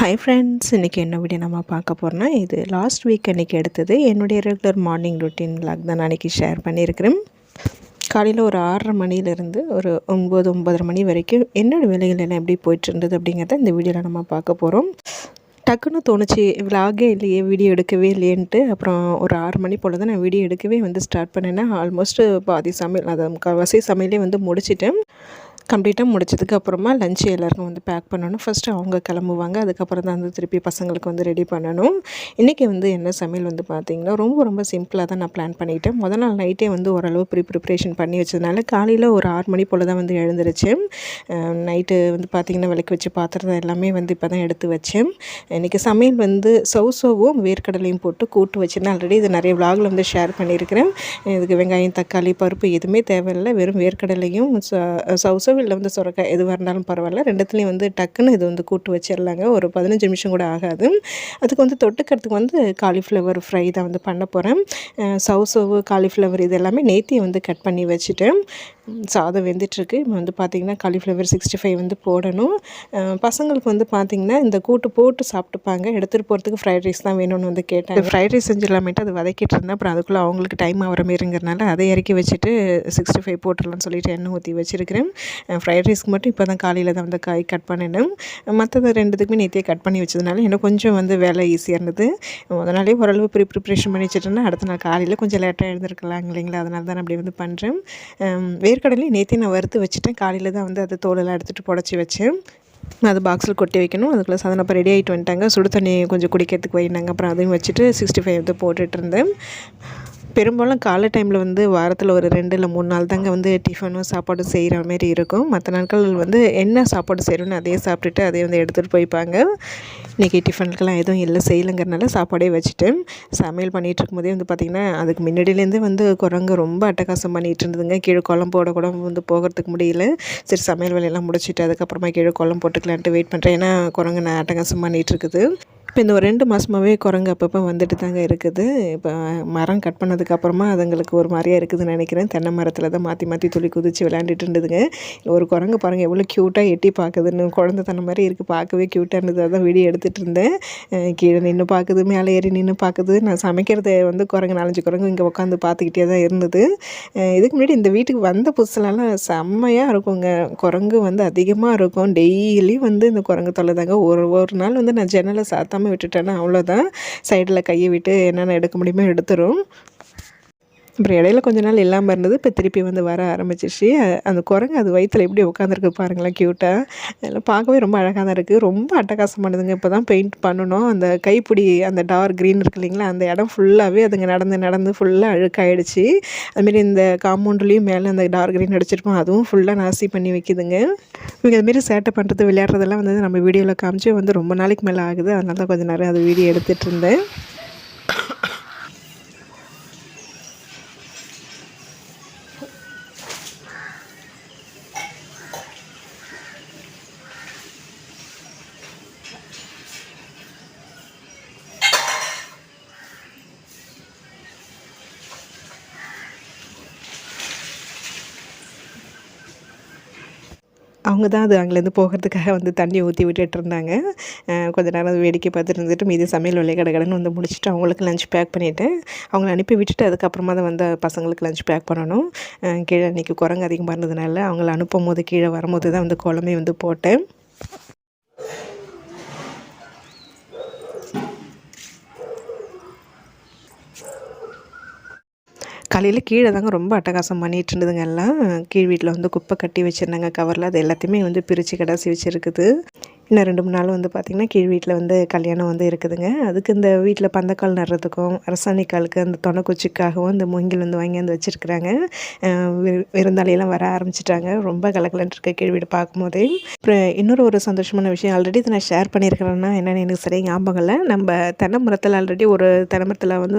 Hi friends, இன்றைக்கி என்ன video நம்ம பார்க்க போகிறோன்னா, இது லாஸ்ட் வீக் அன்றைக்கி எடுத்தது என்னுடைய ரெகுலர் மார்னிங் ரொட்டீன் விலாக் தான் நான் அன்றைக்கி ஷேர் பண்ணியிருக்கிறேன். காலையில் ஒரு 6:30 மணிலேருந்து ஒரு 9-9:30 மணி வரைக்கும் என்னோடய வேலைகள் எல்லாம் எப்படி போயிட்டு இருந்தது அப்படிங்கிறத இந்த வீடியோவில் நம்ம பார்க்க போகிறோம். டக்குன்னு தோணுச்சு விலாகே இல்லையே, வீடியோ எடுக்கவே இல்லையேன்ட்டு. அப்புறம் ஒரு 6 மணி போல் தான் நான் வீடியோ எடுக்கவே ஸ்டார்ட் பண்ணேன்னா, ஆல்மோஸ்ட்டு பாதி சமையல் அதை முக்கால்வாசி சமையலே முடிச்சிட்டேன். கம்ப்ளீட்டாக முடிச்சதுக்கு அப்புறமா லஞ்சு எல்லாருக்கும் பேக் பண்ணணும். ஃபஸ்ட்டு அவங்க கிளம்புவாங்க. அதுக்கப்புறம் தான் திருப்பி பசங்களுக்கு ரெடி பண்ணணும். இன்றைக்கி என்ன சமையல் பார்த்திங்கன்னா, ரொம்ப சிம்பிளாக தான் நான் பிளான் பண்ணிக்கிட்டேன். முதல் நாள் நைட்டே ஓரளவு ப்ரிப்ரேஷன் பண்ணி வச்சதுனால காலையில் ஒரு 6 மணி போல் தான் எழுந்திரிச்சேன். நைட்டு பார்த்திங்கன்னா விளக்கு வச்சு பாத்திரம் எல்லாமே இப்போ தான் எடுத்து வச்சேன். இன்றைக்கி சமையல் சௌசோவும் வேர்க்கடலையும் போட்டு கூட்டு வச்சுருந்தேன். ஆல்ரெடி இது நிறைய விலாகில் ஷேர் பண்ணியிருக்கிறேன். இதுக்கு வெங்காயம், தக்காளி, பருப்பு எதுவுமே தேவையில்லை. வெறும் வேர்க்கடலையும் சௌசோ இல்லை சுரக்காய் எதுவாக இருந்தாலும் பரவாயில்ல. ரெண்டுத்துலேயும் டக்குன்னு இது கூட்டு வச்சிடலாங்க. ஒரு 15 நிமிஷம் கூட ஆகாது. அதுக்கு தொட்டுக்கிறதுக்கு காலிஃப்ளவர் ஃப்ரை தான் பண்ண போகிறேன். சௌசோவு, காலிஃப்ளவர் இது எல்லாமே நேத்தியை கட் பண்ணி வச்சுட்டேன். சாதம் வெந்துட்டுருக்கு. பார்த்திங்கன்னா காலிஃப்ளவர் 65 போடணும். பசங்களுக்கு பார்த்திங்கன்னா இந்த கூட்டு போட்டு சாப்பிட்டுப்பாங்க. எடுத்துகிட்டு போகிறதுக்கு ஃப்ரைட் ரைஸ் தான் வேணும்னு கேட்டாங்க. ஃப்ரைட் ரைஸ் செஞ்சிடலாமேட்டு அது வதக்கிட்டு இருந்தேன். அப்புறம் அதுக்குள்ளே அவங்களுக்கு டைம் ஆகிற மாரிங்கிறனால அதை இறக்கி வச்சுட்டு 65 போட்டுடலான்னு சொல்லிட்டு எண்ணெய் ஊற்றி வச்சுருக்கிறேன். ஃப்ரைட் ரைஸ்க்கு மட்டும் இப்போ தான் காலையில் தான் காய் கட் பண்ணினேன். மற்றது ரெண்டுத்துக்குமே நேற்றியே கட் பண்ணி வச்சதுனால இன்னும் கொஞ்சம் வேலை ஈஸியாக இருந்தது. முதனாலே ஓரளவு ப்ரிப்ரேஷன் பண்ணி வச்சுட்டேன்னா அடுத்த நாள் காலையில் கொஞ்சம் லேட்டாக எழுந்திருக்கலாம் இல்லைங்களா, அதனால தான் அப்படி பண்ணுறேன். வேர்க்கடலையும் நேற்றே நான் வறுத்து வச்சுட்டேன். காலையில் தான் அது தோலெல்லாம் எடுத்துகிட்டு புடச்சி வச்சேன். அது பாக்ஸில் கொட்டி வைக்கணும். அதுக்குள்ளே சாதனம் அப்போ ரெடி ஆகிட்டு வந்துட்டாங்க. சுடு தண்ணி கொஞ்சம் குடிக்கிறதுக்கு வைனாங்க. அப்புறம் அதையும் வச்சுட்டு 65 போட்டுட்டு இருந்தேன். பெரும்பாலும் காலை டைமில் வாரத்தில் ஒரு 2 இல்லை 3 நாள் தாங்க டிஃபனும் சாப்பாடும் செய்கிற மாரி இருக்கும். மற்ற நாட்கள் என்ன சாப்பாடு செய்கிறோன்னு அதையே சாப்பிட்டுட்டு அதையே எடுத்துகிட்டு போய்ப்பாங்க. இன்றைக்கி டிஃபனுக்கெல்லாம் எதுவும் இல்லை செய்யலைங்கிறனால சாப்பாடே வச்சுட்டேன். சமையல் பண்ணிகிட்டு இருக்கும்போதே பார்த்திங்கன்னா அதுக்கு முன்னாடியிலேருந்தே குரங்கு ரொம்ப அட்டகாசம் பண்ணிகிட்டு இருந்ததுங்க. கீழே குழம்பு போட கூட போகிறதுக்கு முடியல. சரி, சமையல் வேலையெல்லாம் முடிச்சுட்டு அதுக்கப்புறமா கீழே குழம்பு போட்டுக்கலான்ட்டு வெயிட் பண்ணுறேன். ஏன்னா குரங்கு நான் அட்டகாசம் பண்ணிகிட்டு இருக்குது. இப்போ இந்த ஒரு 2 மாதமாகவே குரங்கு அப்பப்போ வந்துட்டு தாங்க இருக்குது. இப்போ மரம் கட் பண்ணதுக்கப்புறமா அதுங்களுக்கு ஒரு மாதிரியாக இருக்குதுன்னு நினைக்கிறேன். தென்னை மரத்தில் தான் மாற்றி துளி குதித்து விளையாண்டுட்டு இருந்ததுங்க. ஒரு குரங்கு பாருங்கள் எவ்வளோ க்யூட்டாக எட்டி பார்க்குதுன்னு. குழந்தை தன்னை மாதிரி இருக்குது, பார்க்கவே க்யூட்டாக இருந்தது. அதான் வீடியோ எடுத்துகிட்டு இருந்தேன். கீழே நின்று பார்க்குது, மேலே ஏறி நின்று பார்க்குது. நான் சமைக்கிறத குரங்கு 4-5 குரங்கு இங்கே உட்காந்து பார்த்துக்கிட்டே தான் இருந்தது. இதுக்கு முன்னாடி இந்த வீட்டுக்கு வந்த புதுசுலலாம் செம்மையாக இருக்குங்க. குரங்கு அதிகமாக இருக்கும். டெய்லி இந்த குரங்கு தொல்லை தாங்க. ஒரு நாள் நான் ஜன்னலை சாத்தாமல் விட்டுட்டேன்னா அவ்வளோதான். சைடில் கையை விட்டு என்னென்ன எடுக்க முடியுமோ எடுத்துரும். அப்புறம் இடையில கொஞ்ச நாள் இல்லாமல் இருந்தது. இப்போ திருப்பி வர ஆரம்பிச்சிச்சு. அந்த குரங்கு அது வயிற்றில் எப்படி உட்காந்துருக்கு பாருங்களேன், க்யூட்டாக. அதெல்லாம் பார்க்கவே ரொம்ப அழகாக தான் இருக்குது. ரொம்ப அட்டகாசம் பண்ணுதுங்க. இப்போ தான் பெயிண்ட் பண்ணணும். அந்த கைப்பிடி அந்த டார்க் க்ரீன் இருக்குது இல்லைங்களா, அந்த இடம் ஃபுல்லாகவே அதுங்க நடந்து ஃபுல்லாக அழுக்காயிடுச்சு. அதுமாரி இந்த காம்பவுண்ட்லேயும் மேலே அந்த டார்க் க்ரீன் அடிச்சிருப்போம், அதுவும் ஃபுல்லாக நாசி பண்ணி வைக்குதுங்க. இவங்க அதுமாரி சேட்டை பண்ணுறது, விளையாடுறதெல்லாம் நம்ம வீடியோவில் காமிச்சு ரொம்ப நாளைக்கு மேலே ஆகுது. அதனால தான் கொஞ்சம் நிறைய அது வீடியோ எடுத்துகிட்டு இருந்தேன். அவங்க தான் அது அங்கேருந்து போகிறதுக்காக தண்ணி ஊற்றி விட்டுட்டு இருந்தாங்க. கொஞ்ச நேரம் அது வேடிக்கை பார்த்துட்டு இருந்துட்டு மீதி சமையல் வேலையை கடகடன்னு முடிச்சுட்டு அவங்களுக்கு லஞ்ச் பேக் பண்ணிவிட்டேன். அவங்கள அனுப்பி விட்டுட்டு அதுக்கப்புறமா தான் பசங்களுக்கு லஞ்ச் பேக் பண்ணணும். கீழே இன்றைக்கி குரங்கு அதிகமாக இருந்ததுனால அவங்கள அனுப்பும் போது கீழே வரும்போது தான் குழம்பே போட்டேன். காலையில் கீழே தாங்க ரொம்ப அட்டகாசம் பண்ணிகிட்டு இருந்ததுங்க. எல்லாம் கீழ் வீட்டில் குப்பை கட்டி வச்சுருந்தாங்க கவரில். அது எல்லாத்தையுமே பிரித்து கடாசி வச்சுருக்குது. இன்னும் 2-3 நாள் பார்த்திங்கன்னா கீழ் வீட்டில் கல்யாணம் இருக்குதுங்க. அதுக்கு இந்த வீட்டில் பந்தக்கால் நடுறதுக்கும் அரசாணிக்காலுக்கு அந்த தொலைக்குச்சிக்காகவும் இந்த மூங்கில் வாங்கி வச்சுருக்குறாங்க. விருந்தாளியெல்லாம் வர ஆரம்பிச்சிட்டாங்க. ரொம்ப கலக்கலன்ட்டு இருக்க கீழ் வீடு பார்க்கும்போதே. அப்புறம் இன்னொரு சந்தோஷமான விஷயம், ஆல்ரெடி இதை நான் ஷேர் பண்ணியிருக்கிறேன்னா என்னென்னு எனக்கு சரியாக ஞாபகம் இல்லை. நம்ம தென்னை மரத்தில் ஆல்ரெடி ஒரு தென்னை மரத்தில்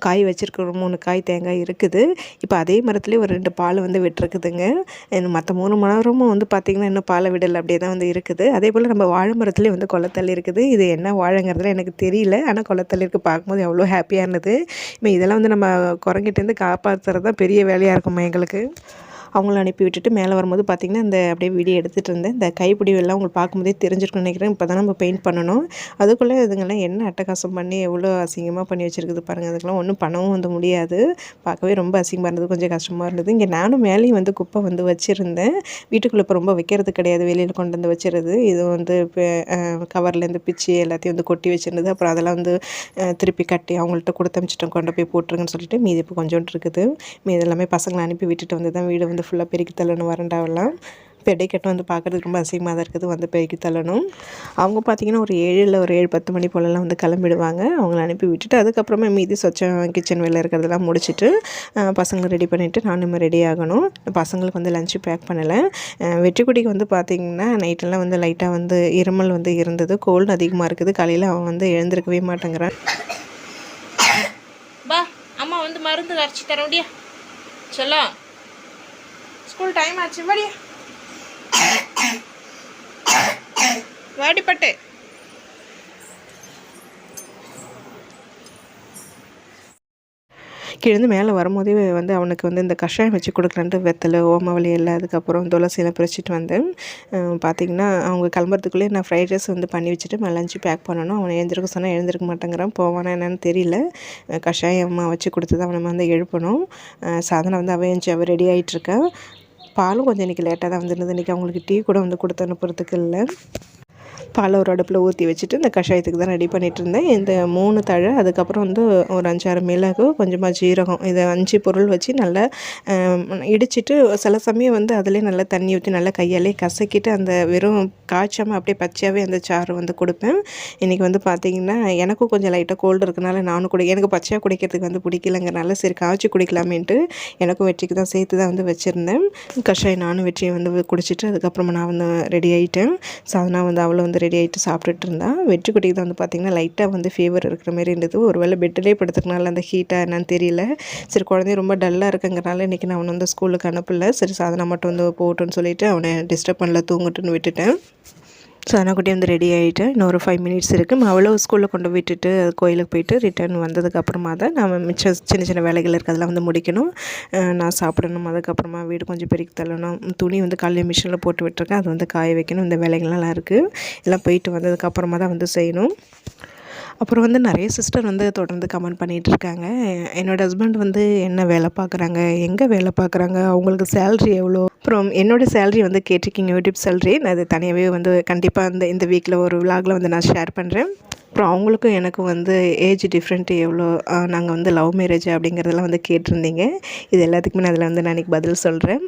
காய் வச்சுருக்கோம், 3 காய் தேங்காய் இருக்குது. இப்போ அதே மரத்துலேயே ஒரு 2 பால் விட்டுருக்குதுங்க. மற்ற 3 மரமும் பார்த்திங்கன்னா இன்னும் பாலை விடலை, அப்படியே தான் இருக்குது. அதே போல் நம்ம வாழை மரத்துலேயே கொளத்தள்ளி இருக்குது. இது என்ன வாழைங்கிறதுல எனக்கு தெரியல, ஆனால் கொளத்தள்ளி இருக்குது. பார்க்கும்போது எவ்வளோ ஹாப்பியாக இருந்தது. இப்போ இதெல்லாம் நம்ம குரங்கிட்டேருந்து காப்பாற்றுறது தான் பெரிய வேலையாக இருக்குமா எங்களுக்கு. அவங்கள அனுப்பி விட்டுட்டு மேலே வரும்போது பார்த்திங்கன்னா இந்த அப்படியே வீடியோ எடுத்துகிட்டு இருந்தேன். இந்த கைப்பிடி எல்லாம் உங்களுக்கு பார்க்கும்போதே தெரிஞ்சிருக்குன்னு நினைக்கிறேன். இப்போ தான் நம்ம பெயிண்ட் பண்ணணும். அதுக்குள்ளே இதுங்கெல்லாம் என்ன அட்டகாசம் பண்ணி எவ்வளோ அசிங்கமாக பண்ணி வச்சுருக்குது பாருங்கள். அதுக்கெல்லாம் ஒன்றும் பண்ணவும் வந்து முடியாது. பார்க்கவே ரொம்ப அசிங்கமாக இருந்தது, கொஞ்சம் கஷ்டமாக இருந்தது. இங்கே நானும் மேலேயும் வந்து குப்பை வந்து வச்சுருந்தேன். வீட்டுக்குள்ளே இப்போ ரொம்ப வைக்கிறது கிடையாது, வெளியில் கொண்டு வந்து வச்சுருது. இது வந்து இப்போ கவர்லேருந்து பிச்சு எல்லாத்தையும் வந்து கொட்டி வச்சுருந்தது. அப்புறம் அதெல்லாம் வந்து திருப்பி கட்டி அவங்கள்ட்ட கொடுத்து அனுப்பிச்சிட்டோம், கொண்டு போய் போட்டுருங்கன்னு சொல்லிட்டு. மீதி இப்போ கொஞ்சோண்டு இருக்குது. மீது எல்லாமே பசங்களை அனுப்பி விட்டுட்டு வந்து தான் வீடு வந்து ஃபுல்லாக பெருக்கி தள்ளணும். வரண்டாவெல்லாம் பெடை கட்டு வந்து பார்க்குறதுக்கு ரொம்ப அசிங்கமாக தான் இருக்குது, வந்து பெருக்கி தள்ளணும். அவங்க பார்த்திங்கன்னா ஒரு 7-10 மணி போலலாம் வந்து கிளம்பிடுவாங்க. அவங்கள அனுப்பி விட்டுட்டு அதுக்கப்புறமா மீதி சொச்சம் கிச்சன் வேலை இருக்கிறதெல்லாம் முடிச்சுட்டு பசங்களை ரெடி பண்ணிவிட்டு நானும் ரெடி ஆகணும். பசங்களுக்கு வந்து லஞ்சு பேக் பண்ணலை. வெற்றிக்குடிக்கு வந்து பார்த்திங்கன்னா நைட்டெல்லாம் வந்து லைட்டாக வந்து இருமல் வந்து இருந்தது, கோல்டு அதிகமாக இருக்குது. காலையில் அவன் வந்து எழுந்திருக்கவே மாட்டேங்கிறான். பா அம்மா வந்து மருந்து அரைச்சி தர முடியா சொல்லலாம், ஸ்கூல் டைம் ஆச்சு வாடியா வாடிப்பட்டு. கீழேருந்து மேலே வரும்போதே வந்து அவனுக்கு வந்து இந்த கஷாயம் வச்சு கொடுக்கலான்ட்டு வெத்தலை, ஓமவல்லி எல்லாம், அதுக்கப்புறம் துளசியெல்லாம் பிரிச்சுட்டு வந்தேன். பார்த்திங்கன்னா அவங்க கிளம்புறதுக்குள்ளே நான் ஃப்ரைட் ரைஸ் வந்து பண்ணி வச்சுட்டு லஞ்சு பேக் பண்ணணும். அவனை எழுந்திருக்க சொன்னால் எழுந்திருக்க மாட்டேங்கிறான், போவானா என்னன்னு தெரியல. கஷாயமாக வச்சு கொடுத்து தான் அவனை வந்து எழுப்பணும். சாதனை வந்து அவன் ரெடி ஆகிட்டுருக்கான். பாலும் கொஞ்சம் இன்றைக்கி லேட்டாக தான் வந்துருந்தது. இன்றைக்கி அவங்களுக்கு டீ கூட வந்து கொடுத்து அனுப்புறதுக்கு இல்லை. பால் ஒரு அடுப்பில் ஊற்றி வச்சுட்டு இந்த கஷாயத்துக்கு தான் ரெடி பண்ணிகிட்டு இருந்தேன். இந்த 3 தழை, அதுக்கப்புறம் வந்து ஒரு 5-6 மிளகு, கொஞ்சமாக ஜீரகம், இதை 5 பொருள் வச்சு நல்லா இடிச்சிட்டு சில சமயம் வந்து அதிலே நல்லா தண்ணி ஊற்றி நல்லா கையாலே கசக்கிட்டு அந்த வெறும் காய்ச்சாமல் அப்படியே பச்சையாகவே அந்த சாறு வந்து கொடுப்பேன். இன்றைக்கி வந்து பார்த்திங்கன்னா எனக்கும் கொஞ்சம் லைட்டாக கோல்டு இருக்கனால நானும் எனக்கு பச்சையாக குடிக்கிறதுக்கு வந்து பிடிக்கலங்கிறனால சரி காய்ச்சி குடிக்கலாமேன்ட்டு எனக்கும் வெற்றிக்கு தான் சேர்த்து தான் வந்து வச்சுருந்தேன். கஷாயம் நானும் வெற்றியை வந்து குடிச்சிட்டு அதுக்கப்புறமா நான் வந்து ரெடி ஆகிட்டேன். சாதனா வந்து அவளை வந்து ரெடி ஆகிட்டு சாப்பிட்டுட்டு இருந்தான். வெற்றிக்குட்டிக்கு தான் வந்து பார்த்திங்கன்னா லைட்டாக வந்து ஃபீவர் இருக்கிற மாதிரி இருந்தது. ஒரு வேளை பெட்டிலே படுத்துக்கனால அந்த ஹீட்டாக என்னன்னு தெரியல. சரி குழந்தைய ரொம்ப டல்லாக இருக்குங்கிறனால இன்றைக்கி நான் அவனை வந்து ஸ்கூலுக்கு அனுப்பலை. சரி சாதனா மட்டும் வந்து போகட்டுன்னு சொல்லிவிட்டு அவனை டிஸ்டர்ப் பண்ணல, தூங்கட்டுன்னு விட்டுட்டேன். சாதனாக்குட்டி வந்து ரெடி ஆகிட்டேன். இன்னும் ஒரு 5 மினிட்ஸ் இருக்குது. அவளோ ஸ்கூலில் கொண்டு விட்டுட்டு கோயிலுக்கு போயிட்டு ரிட்டர்ன் வந்ததுக்கப்புறமா தான் நம்ம மிச்சம் சின்ன சின்ன வேலைகள் இருக்குது, அதெல்லாம் வந்து முடிக்கணும். நான் சாப்பிடணும். அதுக்கப்புறமா வீடு கொஞ்சம் பெருக்கி தள்ளணும். துணி வந்து காலையில் மிஷினில் போட்டு விட்டுருக்கேன், அது வந்து காய வைக்கணும். இந்த வேலைகள்லாம் இருக்குது. எல்லாம் போயிட்டு வந்ததுக்கப்புறமா தான் வந்து செய்யணும். அப்புறம் வந்து நிறைய சிஸ்டர் வந்து தொடர்ந்து கமெண்ட் பண்ணிகிட்ருக்காங்க. என்னோடய ஹஸ்பண்ட் வந்து என்ன வேலை பார்க்குறாங்க, எங்கே வேலை பார்க்குறாங்க, அவங்களுக்கு சேல்ரி எவ்வளோ, அப்புறம் என்னோடய சேல்ரி வந்து கேட்டிருக்கீங்க, யூடியூப் சேல்ரி. நான் அது தனியாகவே வந்து கண்டிப்பாக இந்த வீக்கில் ஒரு விலாகில் வந்து நான் ஷேர் பண்ணுறேன். அப்புறம் அவங்களுக்கும் எனக்கும் வந்து ஏஜ் டிஃப்ரெண்ட்டு எவ்வளோ, நாங்கள் வந்து லவ் மேரேஜ் அப்படிங்கிறதெல்லாம் வந்து கேட்டிருந்தீங்க. இது எல்லாத்துக்குமே அதில் வந்து நான் இன்றைக்கி பதில் சொல்கிறேன்.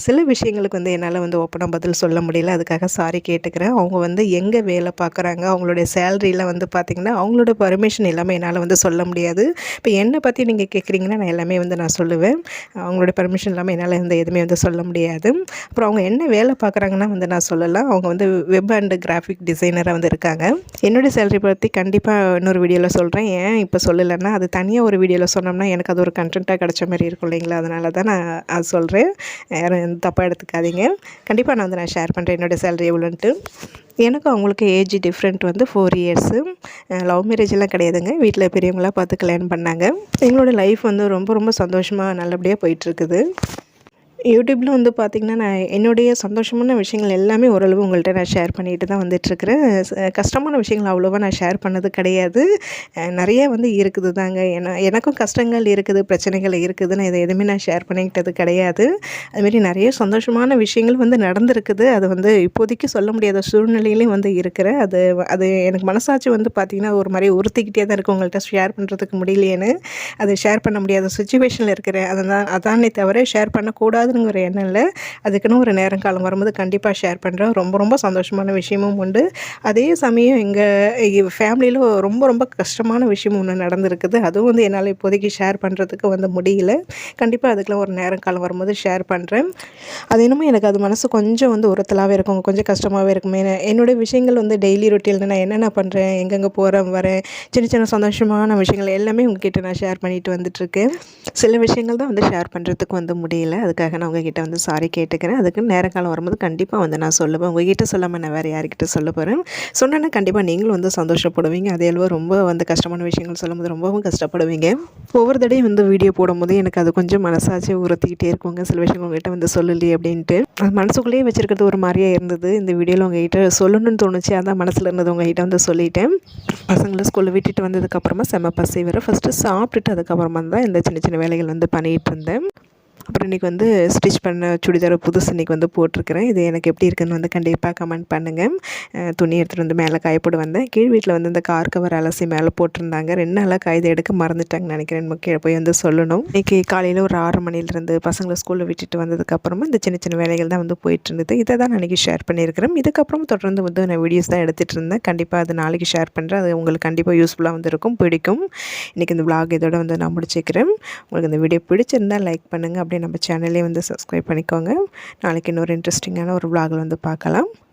சில விஷயங்களுக்கு வந்து என்னால் வந்து ஓப்பனாக பதில் சொல்ல முடியல, அதுக்காக சாரி கேட்டுக்கிறேன். அவங்க வந்து எங்கே வேலை பார்க்குறாங்க, அவங்களுடைய சேலரியில் வந்து பார்த்திங்கன்னா அவங்களோட பர்மிஷன் எல்லாமே என்னால் வந்து சொல்ல முடியாது. இப்போ என்னை பற்றி நீங்கள் கேட்குறீங்கன்னா நான் எல்லாமே வந்து நான் சொல்லுவேன். அவங்களோட பர்மிஷன் இல்லாமல் என்னால் வந்து எதுவுமே வந்து சொல்ல முடியாது. அப்புறம் அவங்க என்ன வேலை பார்க்குறாங்கன்னா வந்து நான் சொல்லலாம். அவங்க வந்து வெப் அண்ட் கிராஃபிக் டிசைனராக வந்து இருக்காங்க. என்னுடைய சேலரி பற்றி கண்டிப்பாக இன்னொரு வீடியோவில் சொல்கிறேன். ஏன் இப்போ சொல்லலைன்னா அது தனியாக ஒரு வீடியோவில் சொன்னோம்னா எனக்கு அது ஒரு கண்டென்ட்டாக கிடச்ச மாதிரி இருக்கும் இல்லைங்களா, அதனால தான் நான் அது சொல்கிறேன். யாரும் தப்பாக எடுத்துக்காதீங்க. கண்டிப்பாக நான் வந்து ஷேர் பண்ணுறேன் என்னோடய சேலரி எவ்வளோன்ட்டு. எனக்கும் அவங்களுக்கு ஏஜ் டிஃப்ரெண்ட் வந்து 4 இயர்ஸு. லவ் மேரேஜெல்லாம் கிடையாதுங்க, வீட்டில் பெரியவங்களாக பார்த்து கல்யாணம் பண்ணாங்க. எங்களோட லைஃப் வந்து ரொம்ப ரொம்ப சந்தோஷமாக நல்லபடியாக போயிட்டுருக்குது. யூடியூப்பில் வந்து பார்த்திங்கன்னா நான் என்னுடைய சந்தோஷமான விஷயங்கள் எல்லாமே ஓரளவு உங்கள்கிட்ட நான் ஷேர் பண்ணிட்டு தான் வந்துட்டுருக்கிறேன். கஷ்டமான விஷயங்கள் அவ்வளோவா நான் ஷேர் பண்ணது கிடையாது. நிறைய வந்து இருக்குது தாங்க. எனக்கும் கஷ்டங்கள் இருக்குது, பிரச்சனைகள் இருக்குது. நான் இதை எதுவுமே நான் ஷேர் பண்ணிக்கிட்டது கிடையாது. அதுமாரி நிறைய சந்தோஷமான விஷயங்கள் வந்து நடந்திருக்குது. அது வந்து இப்போதைக்கு சொல்ல முடியாத சூழ்நிலையிலையும் வந்து இருக்கிறேன். அது எனக்கு மனசாட்சி வந்து பார்த்திங்கன்னா ஒரு மாதிரி உறுத்திக்கிட்டே தான் இருக்குது, உங்கள்கிட்ட ஷேர் பண்ணுறதுக்கு முடியலையேன்னு. அது ஷேர் பண்ண முடியாத சுச்சுவேஷனில் இருக்கிறேன். அதானே தவிர ஷேர் பண்ணக்கூடாது ஒரு எண்ணம் இல்லை. அதுக்குன்னு ஒரு நேரம் காலம் வரும்போது கண்டிப்பாக ஷேர் பண்ணுறேன். ரொம்ப ரொம்ப சந்தோஷமான விஷயமும் உண்டு. அதே சமயம் எங்கள் ஃபேமிலியில் ரொம்ப ரொம்ப கஷ்டமான விஷயம் ஒன்று நடந்திருக்குது. அதுவும் வந்து என்னால் இப்போதைக்கு ஷேர் பண்ணுறதுக்கு வந்து முடியல. கண்டிப்பாக அதுக்கெலாம் ஒரு நேரம் காலம் வரும்போது ஷேர் பண்ணுறேன். அது என்னமோ எனக்கு அது மனசு கொஞ்சம் வந்து உறுத்தலாகவே இருக்கும், கொஞ்சம் கஷ்டமாகவே இருக்குமே. என்னுடைய விஷயங்கள் வந்து டெய்லி ரொட்டீனில் நான் என்னென்ன பண்ணுறேன், எங்கெங்கே போகிறேன் வரேன், சின்ன சின்ன சந்தோஷமான விஷயங்கள் எல்லாமே உங்ககிட்ட நான் ஷேர் பண்ணிட்டு வந்துட்டுருக்கேன். சில விஷயங்கள் தான் வந்து ஷேர் பண்ணுறதுக்கு வந்து முடியல. அதுக்காக நான் உங்ககிட்ட வந்து சாரி கேட்டுக்கிறேன். அதுக்கு நேர காலம் வரும்போது கண்டிப்பாக வந்து நான் சொல்லுவேன். உங்ககிட்ட சொல்லாமல் நான் வேறு யார்கிட்ட சொல்ல போகிறேன். சொன்னேன்னா கண்டிப்பாக நீங்களும் வந்து சந்தோஷப்படுவீங்க. அதே அளவு ரொம்ப வந்து கஷ்டமான விஷயங்கள் சொல்லும்போது ரொம்பவும் கஷ்டப்படுவீங்க. ஒவ்வொரு தடையும் வந்து வீடியோ போடும்போது எனக்கு அது கொஞ்சம் மனசாட்சி உறுத்திக்கிட்டே இருக்குங்க. சில விஷயங்கள் உங்ககிட்ட வந்து சொல்லலையே அப்படின்ட்டு அது மனசுக்குள்ளேயே வச்சுருக்கிறது ஒரு மாதிரியாக இருந்தது. இந்த வீடியோவில் உங்ககிட்ட சொல்லணும்னு தோணுச்சு. அதான் மனசில் இருந்தது உங்ககிட்ட வந்து சொல்லிட்டேன். பசங்களை ஸ்கூலில் விட்டுட்டு வந்ததுக்கப்புறமா செம்ம பசி வர ஃபஸ்ட்டு சாப்பிட்டுட்டு அதுக்கப்புறமா தான் இந்த சின்ன சின்ன வேலைகள் வந்து பண்ணிகிட்டு இருந்தேன். அப்புறம் இன்றைக்கி வந்து ஸ்டிச் பண்ண சுடிதார் புதுசு இன்றைக்கி வந்து போட்டிருக்கிறேன். இது எனக்கு எப்படி இருக்குன்னு வந்து கண்டிப்பாக கமெண்ட் பண்ணுங்கள். துணி எடுத்துகிட்டு வந்து மேலே காயப்போடு வந்தேன். கீழ் வீட்டில் வந்து இந்த கார் கவர் அலசி மேலே போட்டிருந்தாங்க. 2 நாளாக காய்தை எடுக்க மறந்துட்டாங்கன்னு நினைக்கிறேன். நம்ம கீழே போய் வந்து சொல்லணும். இன்றைக்கி காலையில் ஒரு 6 மணிலேருந்து பசங்களை ஸ்கூலில் விட்டுட்டு வந்ததுக்கப்புறமா இந்த சின்ன சின்ன வேலைகள் தான் வந்து போயிட்டு இருந்தது. இதை தான் நான் இன்றைக்கி ஷேர் பண்ணியிருக்கிறேன். இதுக்கப்புறம் தொடர்ந்து வந்து நான் வீடியோஸ் தான் எடுத்துகிட்டு இருந்தேன். கண்டிப்பாக அது நாளைக்கு ஷேர் பண்ணுறேன். அது உங்களுக்கு கண்டிப்பாக யூஸ்ஃபுல்லாக வந்து இருக்கும், பிடிக்கும். இன்றைக்கி இந்த vlog இதோட வந்து நான் முடிச்சுக்கிறேன். உங்களுக்கு இந்த வீடியோ பிடிச்சிருந்தால் லைக் பண்ணுங்கள். அப்படியே நம்ம சேனலே வந்து சப்ஸ்கிரைப் பண்ணிக்கோங்க. நாளைக்கு இன்னொரு இன்ட்ரெஸ்டிங்கான ஒரு vlogல வந்து பார்க்கலாம்.